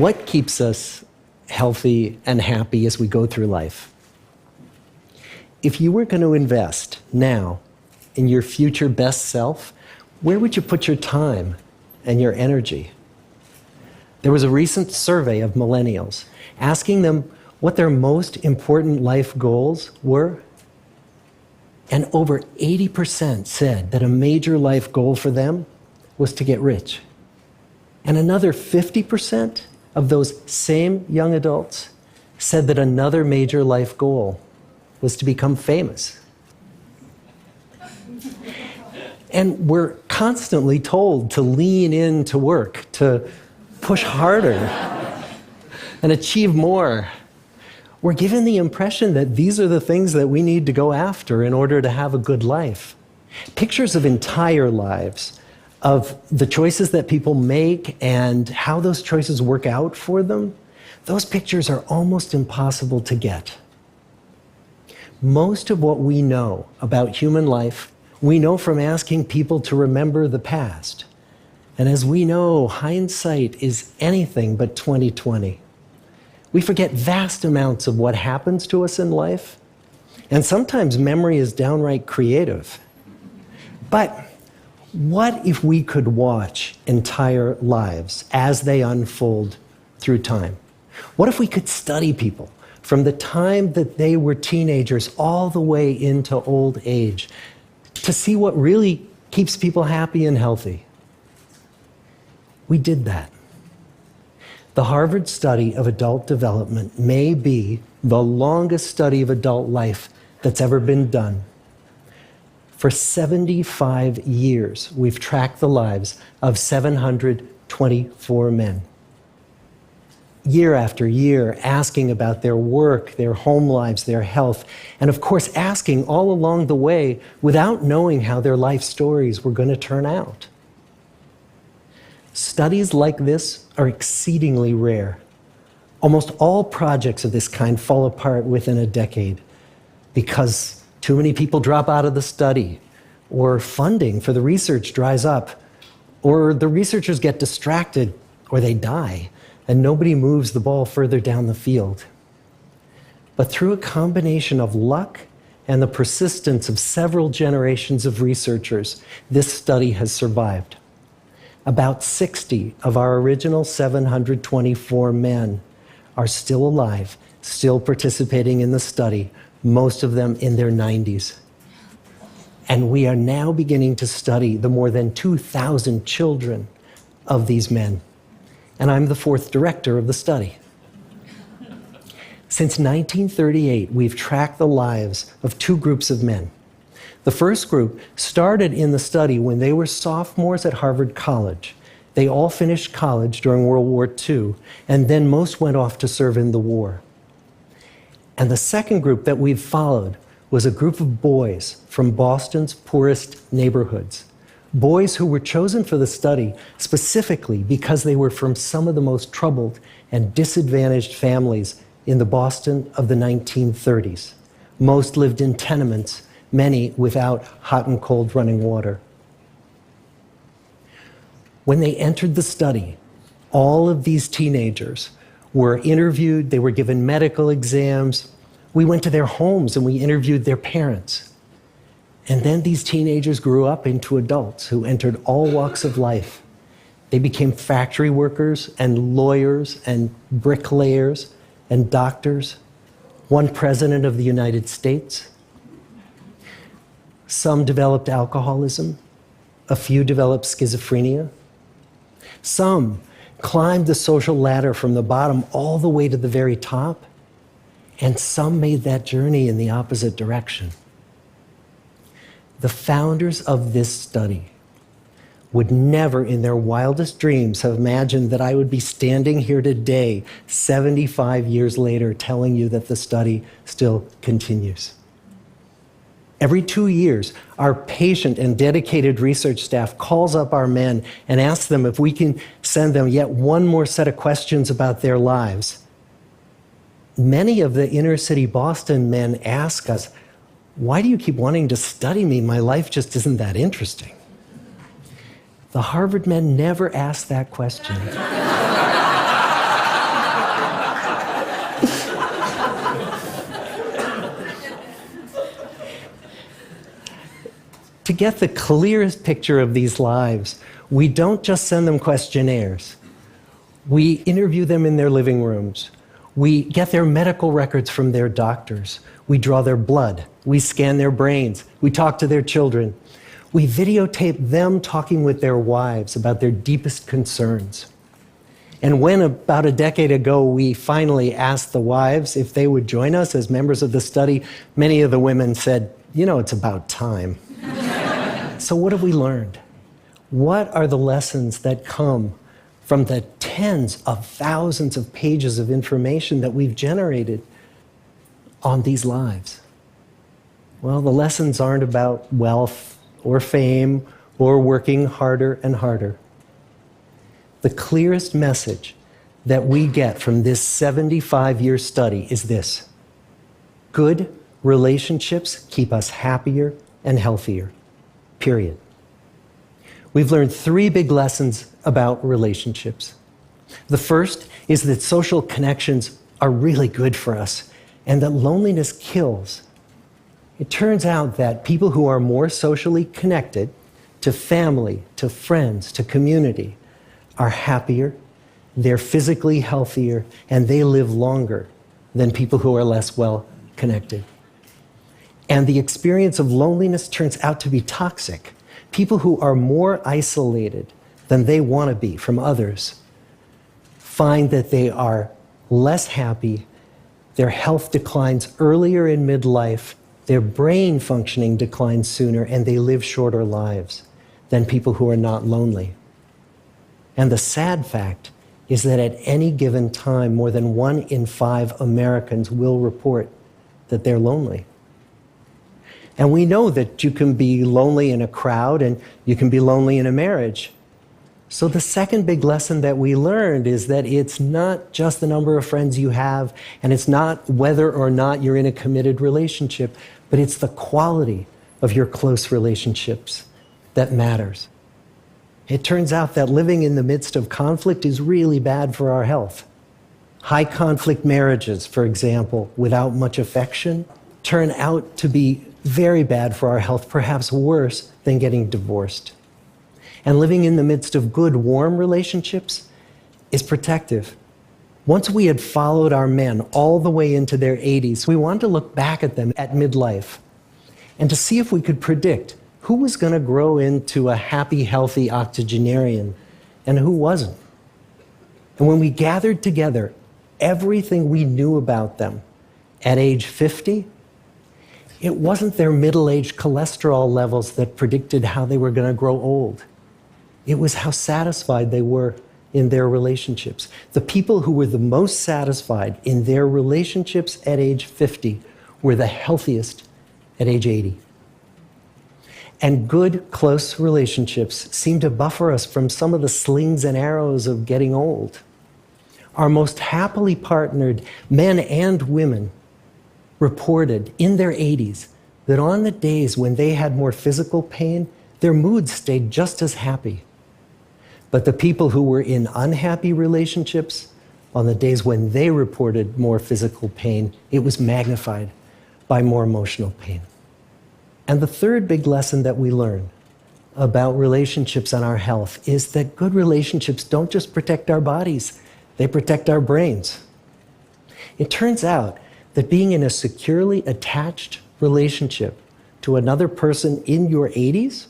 what keeps us healthy and happy as we go through life? If you were going to invest now in your future best self, where would you put your time and your energy? There was a recent survey of millennials asking them what their most important life goals were. And over 80% said that a major life goal for them was to get rich. And another 50% of those same young adults said that another major life goal was to become famous. And we're constantly told to lean into work, to push harder and achieve more. We're given the impression that these are the things that we need to go after in order to have a good life. Pictures of entire lives, of the choices that people make and how those choices work out for them, those pictures are almost impossible to get. Most of what we know about human life, we know from asking people to remember the past. And as we know, hindsight is anything but 20/20. We forget vast amounts of what happens to us in life, and sometimes memory is downright creative. But what if we could watch entire lives as they unfold through time? What if we could study people from the time that they were teenagers all the way into old age to see what really keeps people happy and healthy? We did that. The Harvard study of adult development may be the longest study of adult life that's ever been done. For 75 years, we've tracked the lives of 724 men. Year after year, asking about their work, their home lives, their health, and of course, asking all along the way without knowing how their life stories were going to turn out. Studies like this are exceedingly rare. Almost all projects of this kind fall apart within a decade because too many people drop out of the study, or funding for the research dries up, or the researchers get distracted, or they die, and nobody moves the ball further down the field. But through a combination of luck and the persistence of several generations of researchers, this study has survived. About 60 of our original 724 men are still alive, still participating in the study, most of them in their 90s. And we are now beginning to study the more than 2,000 children of these men. And I'm the fourth director of the study. Since 1938, we've tracked the lives of two groups of men. The first group started in the study when they were sophomores at Harvard College. They all finished college during World War II, and then most went off to serve in the war. And the second group that we've followed was a group of boys from Boston's poorest neighborhoods. Boys who were chosen for the study specifically because they were from some of the most troubled and disadvantaged families in the Boston of the 1930s. Most lived in tenements, many without hot and cold running water. When they entered the study, all of these teenagers were interviewed, they were given medical exams. We went to their homes and we interviewed their parents. And then these teenagers grew up into adults who entered all walks of life. They became factory workers and lawyers and bricklayers and doctors, one president of the United States. Some developed alcoholism, a few developed schizophrenia. Some climbed the social ladder from the bottom all the way to the very top, and some made that journey in the opposite direction. The founders of this study would never in their wildest dreams have imagined that I would be standing here today, 75 years later, telling you that the study still continues. Every 2 years, our patient and dedicated research staff calls up our men and asks them if we can send them yet one more set of questions about their lives. Many of the inner city Boston men ask us, "Why do you keep wanting to study me? My life just isn't that interesting." The Harvard men never asked that question. get the clearest picture of these lives, we don't just send them questionnaires. We interview them in their living rooms. We get their medical records from their doctors. We draw their blood. We scan their brains. We talk to their children. We videotape them talking with their wives about their deepest concerns. And when about a decade ago we finally asked the wives if they would join us as members of the study, many of the women said, "You know, it's about time." So what have we learned? What are the lessons that come from the tens of thousands of pages of information that we've generated on these lives? Well, the lessons aren't about wealth or fame or working harder and harder. The clearest message that we get from this 75-year study is this: good relationships keep us happier and healthier, period. We've learned 3 big lessons about relationships. The first is that social connections are really good for us and that loneliness kills. It turns out that people who are more socially connected to family, to friends, to community, are happier, they're physically healthier, and they live longer than people who are less well connected. And the experience of loneliness turns out to be toxic. People who are more isolated than they want to be from others find that they are less happy, their health declines earlier in midlife, their brain functioning declines sooner, and they live shorter lives than people who are not lonely. And the sad fact is that at any given time, more than 1 in 5 Americans will report that they're lonely. And we know that you can be lonely in a crowd and you can be lonely in a marriage. So the second big lesson that we learned is that it's not just the number of friends you have, and it's not whether or not you're in a committed relationship, but it's the quality of your close relationships that matters. It turns out that living in the midst of conflict is really bad for our health. High conflict marriages, for example, without much affection, turn out to be very bad for our health, perhaps worse than getting divorced. And living in the midst of good, warm relationships is protective. Once we had followed our men all the way into their 80s, we wanted to look back at them at midlife and to see if we could predict who was going to grow into a happy, healthy octogenarian and who wasn't. And when we gathered together everything we knew about them at age 50, it wasn't their middle-aged cholesterol levels that predicted how they were going to grow old. It was how satisfied they were in their relationships. The people who were the most satisfied in their relationships at age 50 were the healthiest at age 80. And good, close relationships seem to buffer us from some of the slings and arrows of getting old. Our most happily partnered men and women reported in their 80s that on the days when they had more physical pain, their moods stayed just as happy. But the people who were in unhappy relationships, on the days when they reported more physical pain, it was magnified by more emotional pain. And the third big lesson that we learn about relationships and our health is that good relationships don't just protect our bodies, they protect our brains. It turns out that being in a securely attached relationship to another person in your 80s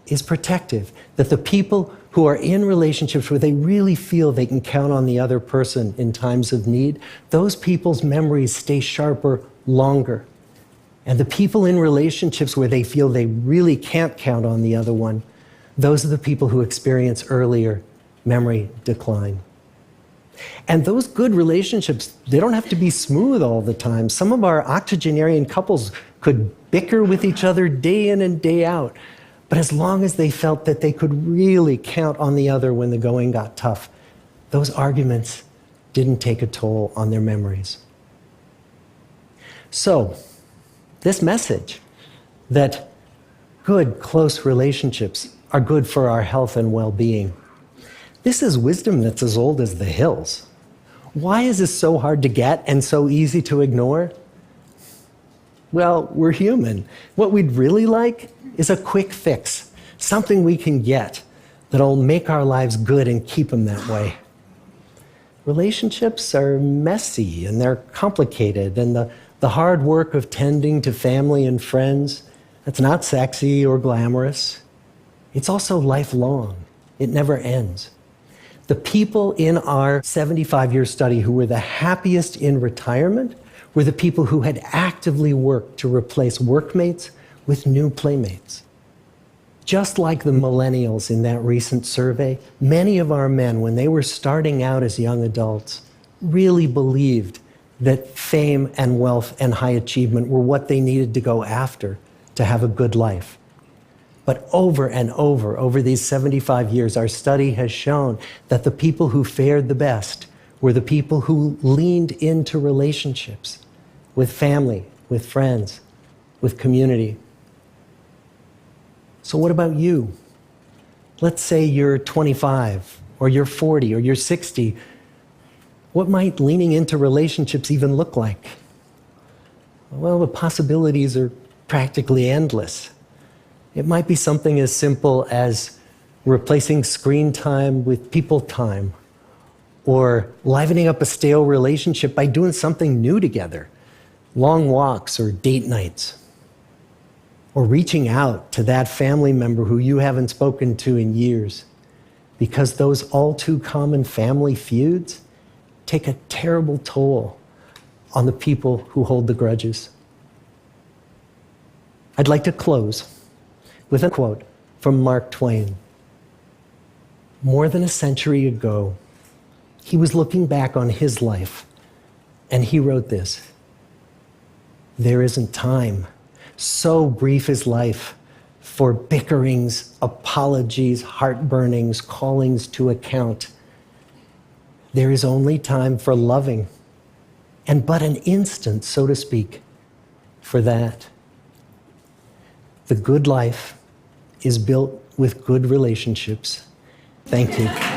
is protective. That the people who are in relationships where they really feel they can count on the other person in times of need, those people's memories stay sharper longer. And the people in relationships where they feel they really can't count on the other one, those are the people who experience earlier memory decline. And those good relationships, they don't have to be smooth all the time. Some of our octogenarian couples could bicker with each other day in and day out. But as long as they felt that they could really count on the other when the going got tough, those arguments didn't take a toll on their memories. So, this message that good, close relationships are good for our health and well-being, this is wisdom that's as old as the hills. Why is this so hard to get and so easy to ignore? Well, we're human. What we'd really like is a quick fix, something we can get that'll make our lives good and keep them that way. Relationships are messy and they're complicated, and the hard work of tending to family and friends, that's not sexy or glamorous. It's also lifelong. It never ends. The people in our 75-year study who were the happiest in retirement were the people who had actively worked to replace workmates with new playmates. Just like the millennials in that recent survey, many of our men, when they were starting out as young adults, really believed that fame and wealth and high achievement were what they needed to go after to have a good life. But over and over these 75 years, our study has shown that the people who fared the best were the people who leaned into relationships with family, with friends, with community. So what about you? Let's say you're 25, or you're 40, or you're 60. What might leaning into relationships even look like? Well, the possibilities are practically endless. It might be something as simple as replacing screen time with people time, or livening up a stale relationship by doing something new together, long walks or date nights, or reaching out to that family member who you haven't spoken to in years, because those all too common family feuds take a terrible toll on the people who hold the grudges. I'd like to close with a quote from Mark Twain. More than a century ago, he was looking back on his life, and he wrote this: "There isn't time, so brief is life, for bickerings, apologies, heartburnings, callings to account. There is only time for loving, and but an instant, so to speak, for that. The good life is built with good relationships." Thank you.